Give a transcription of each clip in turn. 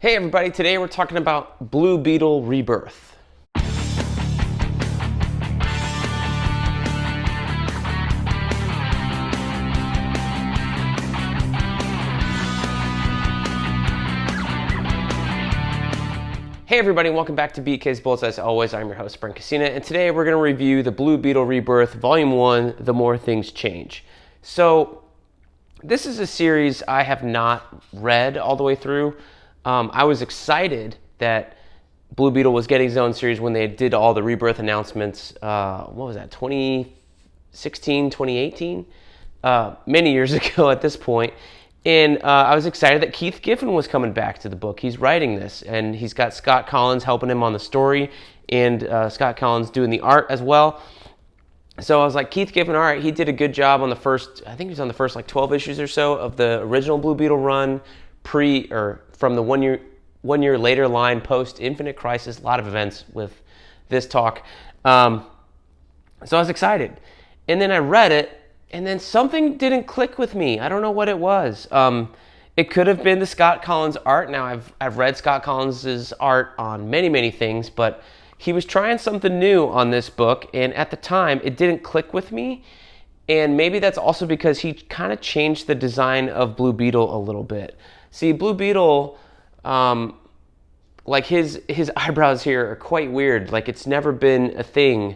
Hey everybody, today we're talking about Blue Beetle Rebirth. Hey everybody, welcome back to BK's Bullets. As always, I'm your host, Brent, and today we're going to review the Blue Beetle Rebirth, Volume 1, The More Things Change. So, this is a series I have not read all the way through. I was excited that Blue Beetle was getting his own series when they did all the Rebirth announcements, what was that, 2016, 2018? Many years ago at this point. And I was excited that Keith Giffen was coming back to the book. He's writing this, and he's got Scott Kolins helping him on the story, and Scott Kolins doing the art as well. So I was like, Keith Giffen, all right, he did a good job on the first, I think he was on the first like 12 issues or so of the original Blue Beetle run, from the one year later line post Infinite Crisis, a lot of events with this talk. So I was excited. And then I read it, and then something didn't click with me. I don't know what it was. It could have been the Scott Kolins art. Now, I've read Scott Kolins' art on many things, but he was trying something new on this book, and at the time, it didn't click with me. And maybe that's also because he kind of changed the design of Blue Beetle a little bit. See, Blue Beetle, like his eyebrows here are quite weird. Like it's never been a thing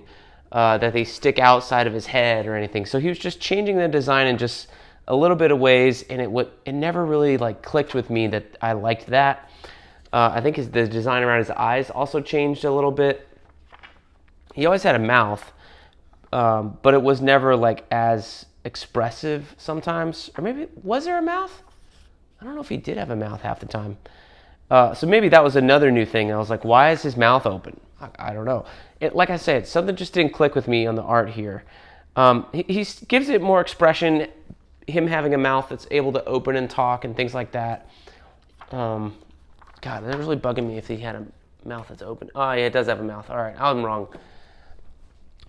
that they stick outside of his head or anything. So he was just changing the design in just a little bit of ways, and it never really like clicked with me that I liked that. I think the design around his eyes also changed a little bit. He always had a mouth, but it was never like as expressive sometimes. Or maybe, was there a mouth? I don't know if he did have a mouth half the time. So maybe that was another new thing. I was like, why is his mouth open? I don't know. Like I said, something just didn't click with me on the art here. He gives it more expression, him having a mouth that's able to open and talk and things like that. God, that really bugging me if he had a mouth that's open. Oh, yeah, it does have a mouth. All right, I'm wrong.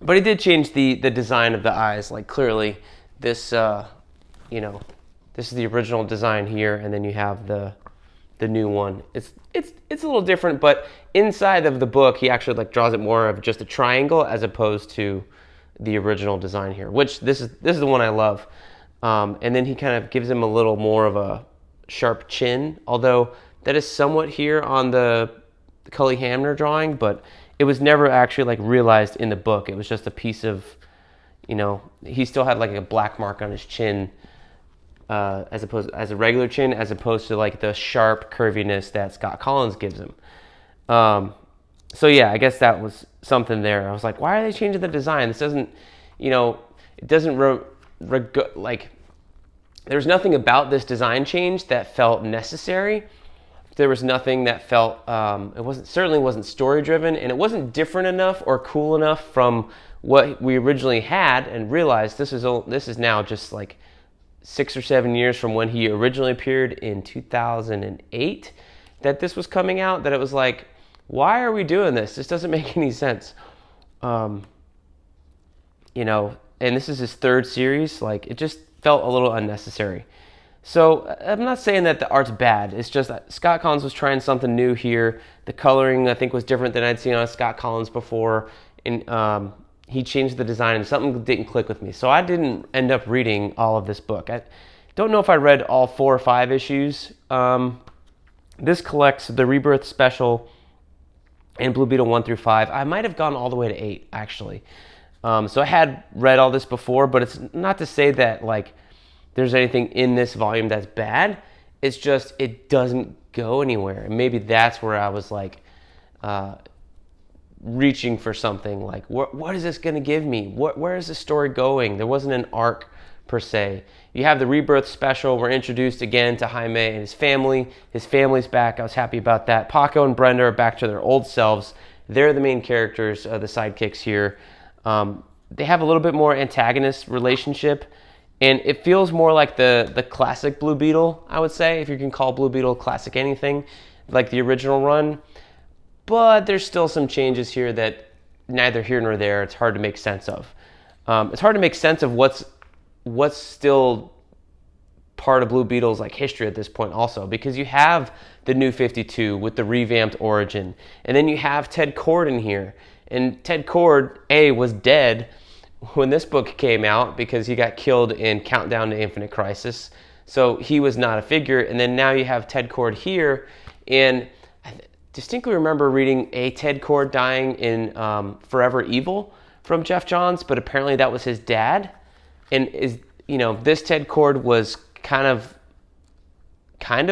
But he did change the design of the eyes. Like clearly, this, this is the original design here, and then you have the new one. It's a little different, but inside of the book, he actually like draws it more of just a triangle as opposed to the original design here. Which this is the one I love. And then he kind of gives him a little more of a sharp chin, although that is somewhat here on the Cully Hamner drawing, but it was never actually like realized in the book. It was just a piece of, he still had like a black mark on his chin. As a regular chin, as opposed to like the sharp curviness that Scott Kolins gives him. So yeah, I guess that was something there. I was like, why are they changing the design? This doesn't, it doesn't like. There's nothing about this design change that felt necessary. There was nothing that felt. Certainly wasn't story driven, and it wasn't different enough or cool enough from what we originally had. And realized this is now just like 6 or 7 years from when he originally appeared in 2008 that this was coming out, that it was like, why are we doing this? This doesn't make any sense. And this is his third series. Like, it just felt a little unnecessary. So I'm not saying that the art's bad. It's just that Scott Kolins was trying something new here. The coloring, I think, was different than I'd seen on Scott Kolins before. And he changed the design, and something didn't click with me. So I didn't end up reading all of this book. I don't know if I read all 4 or 5 issues. This collects the Rebirth special and Blue Beetle 1 through 5. I might have gone all the way to 8, actually. So I had read all this before, but it's not to say that like there's anything in this volume that's bad. It's just it doesn't go anywhere. And maybe that's where I was like reaching for something like, what is this going to give me? Where is the story going? There wasn't an arc per se. You have the Rebirth special. We're introduced again to Jaime and his family. His family's back. I was happy about that. Paco and Brenda are back to their old selves. They're the main characters, the sidekicks here. They have a little bit more antagonist relationship, and it feels more like the classic Blue Beetle, I would say, if you can call Blue Beetle classic anything, like the original run. But there's still some changes here that neither here nor there. It's hard to make sense of. It's hard to make sense of what's still part of Blue Beetle's like history at this point also, because you have the New 52 with the revamped origin, and then you have Ted Kord in here, and Ted Kord was dead when this book came out because he got killed in Countdown to Infinite Crisis, so he was not a figure. And then now you have Ted Kord here, and I distinctly remember reading a Ted Kord dying in Forever Evil from Jeff Johns, but apparently that was his dad. And this Ted Kord was kind of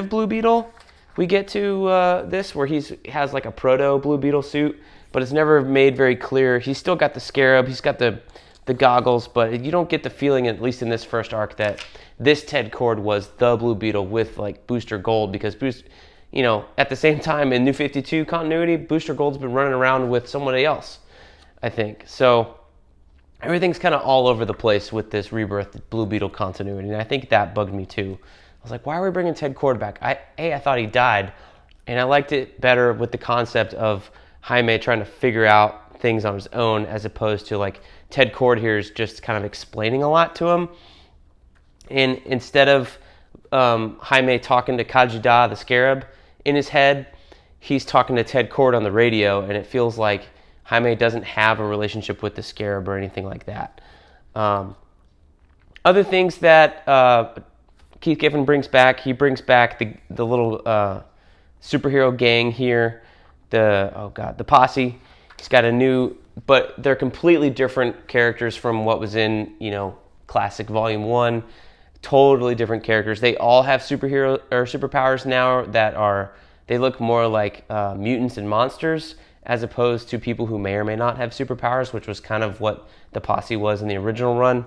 Blue Beetle. We get to this where he has like a proto Blue Beetle suit, but it's never made very clear. He's still got the scarab, he's got the goggles, but you don't get the feeling, at least in this first arc, that this Ted Kord was the Blue Beetle with like Booster Gold, because at the same time in New 52 continuity, Booster Gold's been running around with somebody else, I think. So everything's kind of all over the place with this Rebirth Blue Beetle continuity, and I think that bugged me too. I was like, why are we bringing Ted Kord back? I thought he died, and I liked it better with the concept of Jaime trying to figure out things on his own, as opposed to like Ted Kord here is just kind of explaining a lot to him. And instead of Jaime talking to Kajida, the scarab, in his head, he's talking to Ted Kord on the radio, and it feels like Jaime doesn't have a relationship with the scarab or anything like that. Other things that Keith Giffen brings back, he brings back the little superhero gang here, the posse. He's got a new, but they're completely different characters from what was in, classic Volume 1. Totally different characters. They all have superpowers now they look more like mutants and monsters, as opposed to people who may or may not have superpowers, which was kind of what the posse was in the original run.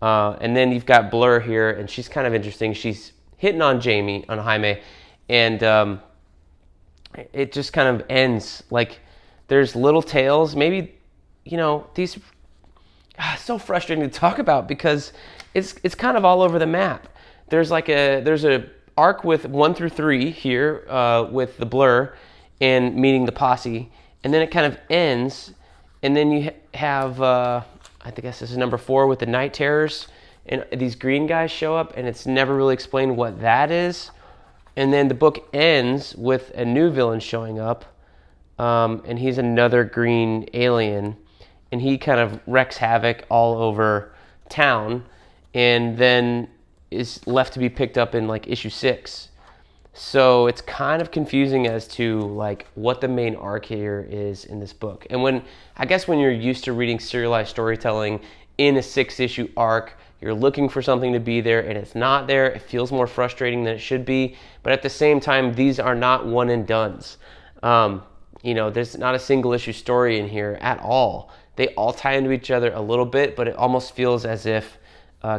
And then you've got Blur here, and she's kind of interesting. She's hitting on Jaime, and it just kind of ends like there's little tales. Maybe, these so frustrating to talk about because it's kind of all over the map. There's a arc with 1 through 3 here with the Blur and meeting the posse, and then it kind of ends, and then you have I think this is number 4 with the Night Terrors, and these green guys show up, and it's never really explained what that is. And then the book ends with a new villain showing up, and he's another green alien, and he kind of wreaks havoc all over town, and then is left to be picked up in like issue 6. So it's kind of confusing as to like what the main arc here is in this book. And when you're used to reading serialized storytelling in a 6-issue arc, you're looking for something to be there and it's not there. It feels more frustrating than it should be. But at the same time, these are not one and dones. There's not a single issue story in here at all. They all tie into each other a little bit, but it almost feels as if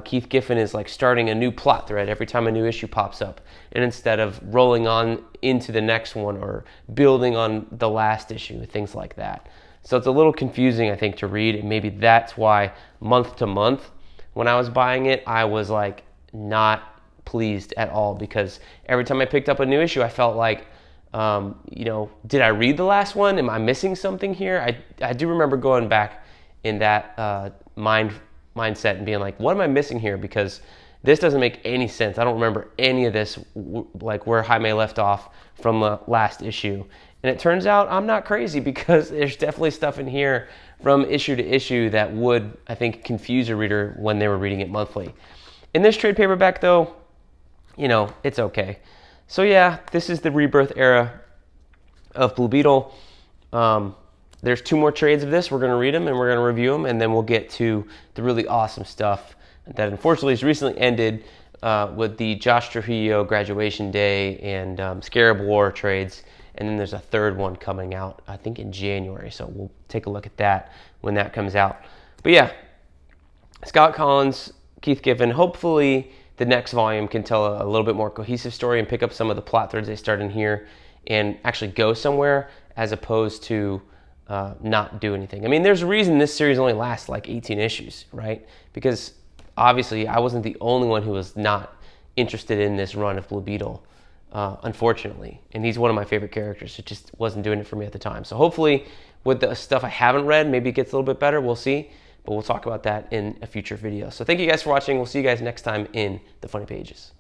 Keith Giffen is like starting a new plot thread every time a new issue pops up, and instead of rolling on into the next one or building on the last issue, things like that. So it's a little confusing, I think, to read, and maybe that's why month to month when I was buying it, I was like not pleased at all, because every time I picked up a new issue, I felt like, did I read the last one? Am I missing something here? I do remember going back in that mindset and being like, what am I missing here? Because this doesn't make any sense. I don't remember any of this, like where Jaime left off from the last issue. And it turns out I'm not crazy, because there's definitely stuff in here from issue to issue that would, I think, confuse a reader when they were reading it monthly. In this trade paperback, though, it's okay. So yeah, this is the Rebirth era of Blue Beetle. There's 2 more trades of this. We're going to read them and we're going to review them, and then we'll get to the really awesome stuff that unfortunately has recently ended with the Josh Trujillo Graduation Day and Scarab War trades. And then there's a 3rd one coming out, I think, in January. So we'll take a look at that when that comes out. But yeah, Scott Collins, Keith Giffen. Hopefully the next volume can tell a little bit more cohesive story and pick up some of the plot threads they start in here and actually go somewhere, as opposed to not do anything. I mean, there's a reason this series only lasts like 18 issues, right? Because obviously I wasn't the only one who was not interested in this run of Blue Beetle, unfortunately. And he's one of my favorite characters. It just wasn't doing it for me at the time. So hopefully with the stuff I haven't read, maybe it gets a little bit better. We'll see. But we'll talk about that in a future video. So thank you guys for watching. We'll see you guys next time in the Funny Pages.